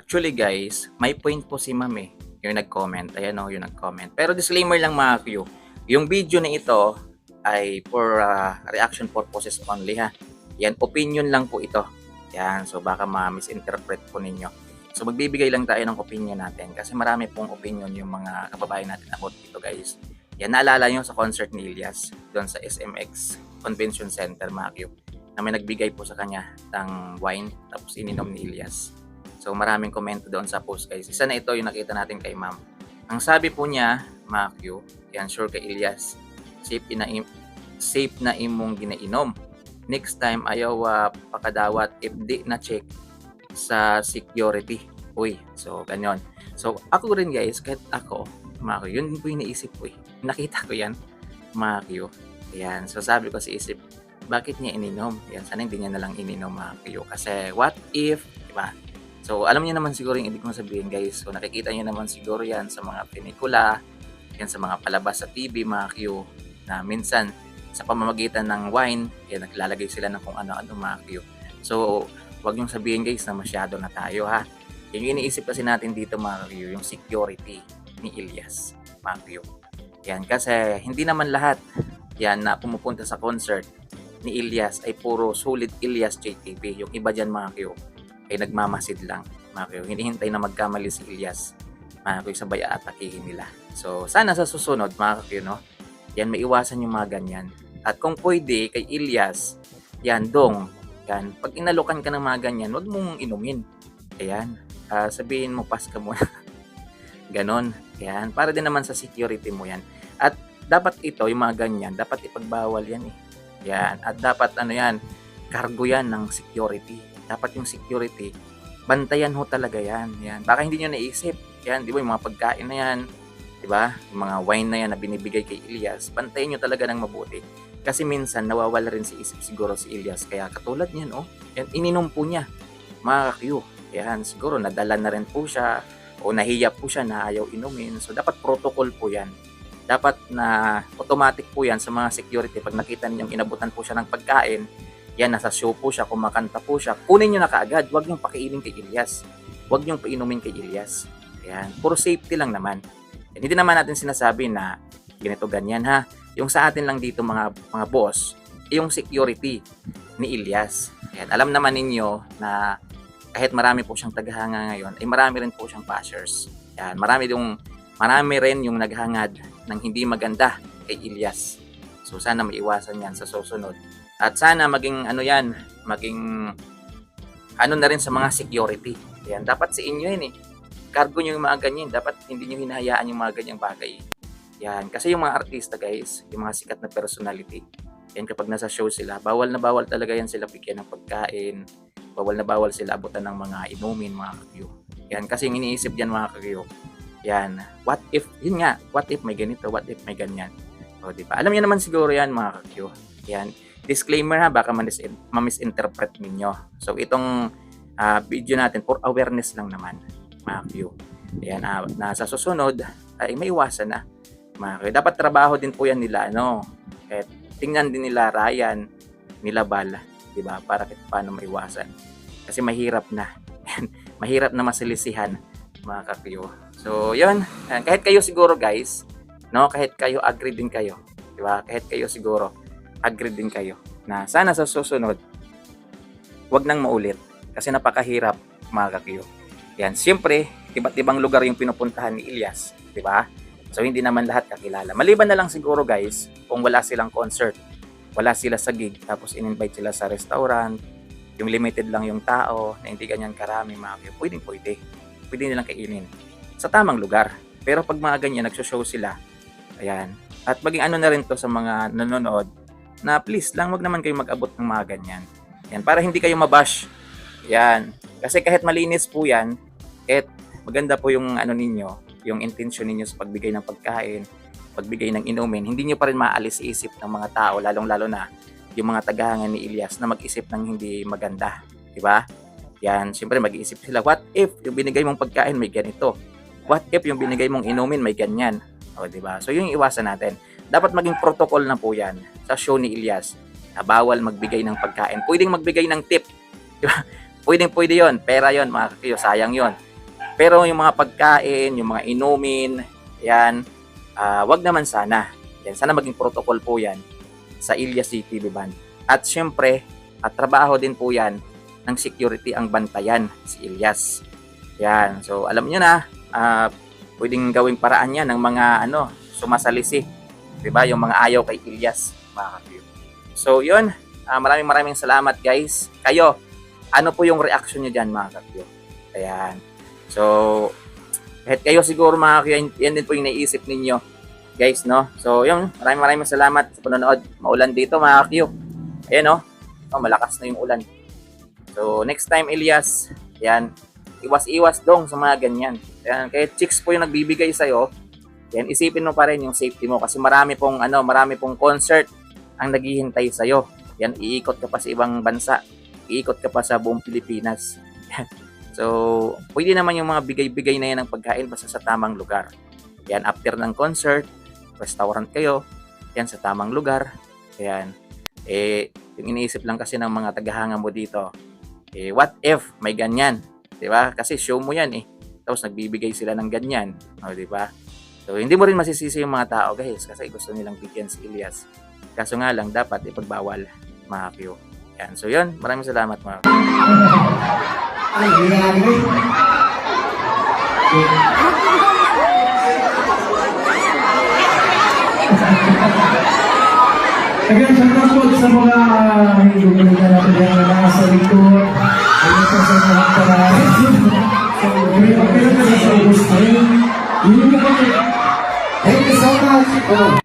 Actually guys, may point po si ma'am yung nag-comment. Ayan o, yung nag-comment. Pero disclaimer lang mga Q, yung video na ito ay for reaction purposes only ha. Yan, opinion lang po ito. Yan, so baka ma-misinterpret po ninyo. So magbibigay lang tayo ng opinion natin kasi marami pong opinion yung mga kababayan natin about dito guys. Yan, naalala nyo sa concert ni Ilyas doon sa SMX Convention Center mga Q na may nagbigay po sa kanya ng wine tapos ininom ni Ilyas. So maraming komento doon sa post guys. Isa na ito yung nakita natin kay ma'am. Ang sabi po niya, Makyo, yan sure kay Ilyas, safe na imong ginainom. Next time ayaw pakadawat if di na check sa security. Uy, so ganyan. So ako rin guys, kahit ako, Makyo, yun din po yung naisip ko Nakita ko yan, Makyo. Yan, so sabi ko sa isip, bakit niya ininom? Yan, sana hindi niya nalang ininom Makyo. Kasi what if, diba? So, alam niyo naman siguro yung ibig kong sabihin guys. So, nakikita niyo naman siguro yan sa mga pelikula, yan sa mga palabas sa TV, mga Q, na minsan sa pamamagitan ng wine, yan naglalagay sila ng kung ano-ano mga Q. So, wag niyong sabihin guys na masyado na tayo ha. Yan yung iniisip kasi natin dito mga Q, yung security ni Ilyas, mga Q. Yan, kasi hindi naman lahat yan na pumupunta sa concert ni Ilyas ay puro sulit Ilyas JTV. Yung iba dyan mga Q, ay nagmamasid lang. Mga kayo, hinihintay na magkamali si Ilyas. Mga kayo, sabay aatakihin nila. So, sana sa susunod, mga kayo, no? Yan, maiwasan yung mga ganyan. At kung pwede, kay Ilyas, yan, dong, yan, pag inalukan ka ng mga ganyan, wag mong inumin. Ayan, sabihin mo, pass ka muna. Ganon. Yan, para din naman sa security mo yan. At dapat ito, yung mga ganyan, dapat ipagbawal yan Yan, at dapat, cargo yan ng security. Dapat yung security, bantayan ho talaga yan. Baka hindi nyo naisip. Yan, di ba, yung mga pagkain na yan, di ba, yung mga wine na yan na binibigay kay Ilyas, bantayan nyo talaga ng mabuti. Kasi minsan, nawawala rin si isip siguro si Ilyas. Kaya katulad niyan, yan, ininom po niya, mga Q. Yan, siguro nadala na rin po siya, o nahiya po siya na ayaw inumin. So, dapat protocol po yan. Dapat na automatic po yan sa mga security. Pag nakita ninyong inabutan po siya ng pagkain, yan, nasa show po siya, kumakanta po siya, kunin nyo na kaagad. Huwag nyo pakiinin kay Ilyas. Huwag nyo painumin kay Ilyas. Ayan, puro safety lang naman. And hindi naman natin sinasabi na ganito ganyan ha. Yung sa atin lang dito mga boss, yung security ni Ilyas. Ayan, alam naman ninyo na kahit marami po siyang tagahanga ngayon, ay marami rin po siyang bashers. Ayan, marami rin yung naghangad ng hindi maganda kay Ilyas. So sana maiwasan yan sa susunod. At sana maging maging na rin sa mga security. Yan, dapat sa inyo yan Cargo nyo yung mga ganyan. Dapat hindi nyo hinahayaan yung mga ganyang bagay. Yan, kasi yung mga artista guys, yung mga sikat na personality, yan kapag nasa show sila, bawal na bawal talaga yan sila bigyan ng pagkain. Bawal na bawal sila abutan ng mga inumin, mga kakyo. Yan, kasi yung iniisip dyan mga kakyo. Yan, what if may ganito, what if may ganyan. O, diba? Alam niyo naman siguro yan mga kakyo. Yan, disclaimer ha, baka ma-misinterpret ninyo. So, itong video natin for awareness lang naman, mga Q. Ayan, na sa susunod, ay may iwasan na. Mga Q. Dapat trabaho din po yan nila, At tingnan din nila Ryan, nila Bal, diba? Para paano maiwasan. Kasi mahirap na. Mahirap na masilisihan, mga Q. So, yun. Kahit kayo siguro, guys, kahit kayo, agree din kayo. Diba? Kahit kayo siguro, agree din kayo na sana sa susunod wag nang maulit kasi napakahirap mga kakyo. Yan, siyempre iba't ibang lugar yung pinupuntahan ni Ilyas, di ba? So hindi naman lahat kakilala. Maliban na lang siguro guys kung wala silang concert, wala sila sa gig, tapos in-invite sila sa restaurant, yung limited lang yung tao na hindi ganyan karami mga kakyo. Pwede nilang kainin sa tamang lugar. Pero pag mga ganyan nagsho-show sila, ayan, at maging na rin to sa mga nanonood na please lang, wag naman kayo mag-abot ng mga ganyan. Yan, para hindi kayo mabash. Yan. Kasi kahit malinis po yan, maganda po yung ninyo, yung intention ninyo sa pagbigay ng pagkain, pagbigay ng inumin, hindi nyo pa rin maalis isip ng mga tao, lalong-lalo na yung mga tagahangan ni Ilyas na mag-isip ng hindi maganda. Diba? Yan, siyempre mag-iisip sila, what if yung binigay mong pagkain may ganito? What if yung binigay mong inumin may ganyan? O, diba? So, yung iwasan natin. Dapat maging protocol na po yan sa show ni Ilyas na bawal magbigay ng pagkain. Pwedeng magbigay ng tip. Diba? Pwede yun. Pera yun, mga kakiyo. Sayang yun. Pero yung mga pagkain, yung mga inumin, yan, wag naman sana. Yan, sana maging protocol po yan sa Ilias CTV Band. At syempre, trabaho din po yan ng security ang bantayan si Ilias. Yan, so alam nyo na, pwedeng gawing paraan yan ng mga sumasalisi. Diba? Yung mga ayaw kay Ilias, mga kapyo. So yun, maraming salamat guys. Kayo, ano po yung reaction nyo dyan mga kapyo? Ayan. So, kahit kayo siguro mga kapyo, yan din po yung naisip ninyo. Guys, no? So, yun, maraming salamat sa panonood. Maulan dito mga kapyo. Ayan, no? Malakas na yung ulan. So, next time, Ilias, yan, iwas-iwas dong sa mga ganyan. Ayan, kahit chicks po yung nagbibigay sa'yo, yan, isipin mo pa rin yung safety mo kasi marami pong concert ang naghihintay sa'yo. Yan, iikot ka pa sa ibang bansa. Iikot ka pa sa buong Pilipinas. So, pwede naman yung mga bigay-bigay na yan ng pagkain basta sa tamang lugar. Yan, after ng concert, restaurant kayo, yan sa tamang lugar. Yan. Yung iniisip lang kasi ng mga tagahanga mo dito, what if may ganyan? Diba? Kasi show mo yan eh. Tapos nagbibigay sila ng ganyan. O, diba? So, hindi mo rin masisisi yung mga tao guys kasi gusto nilang bigyan si Ilias. Kaso nga lang, dapat ipagbawal mga kapyo. Yan. So, yun. Maraming salamat mga kapyo. Ay, grabe. Again, shoutout po sa mga hindi ko na natin yan na nasa likod. Ayun po sa mga paraan. So, pero sa gusto. Yun yung kapatid. Thank you so much.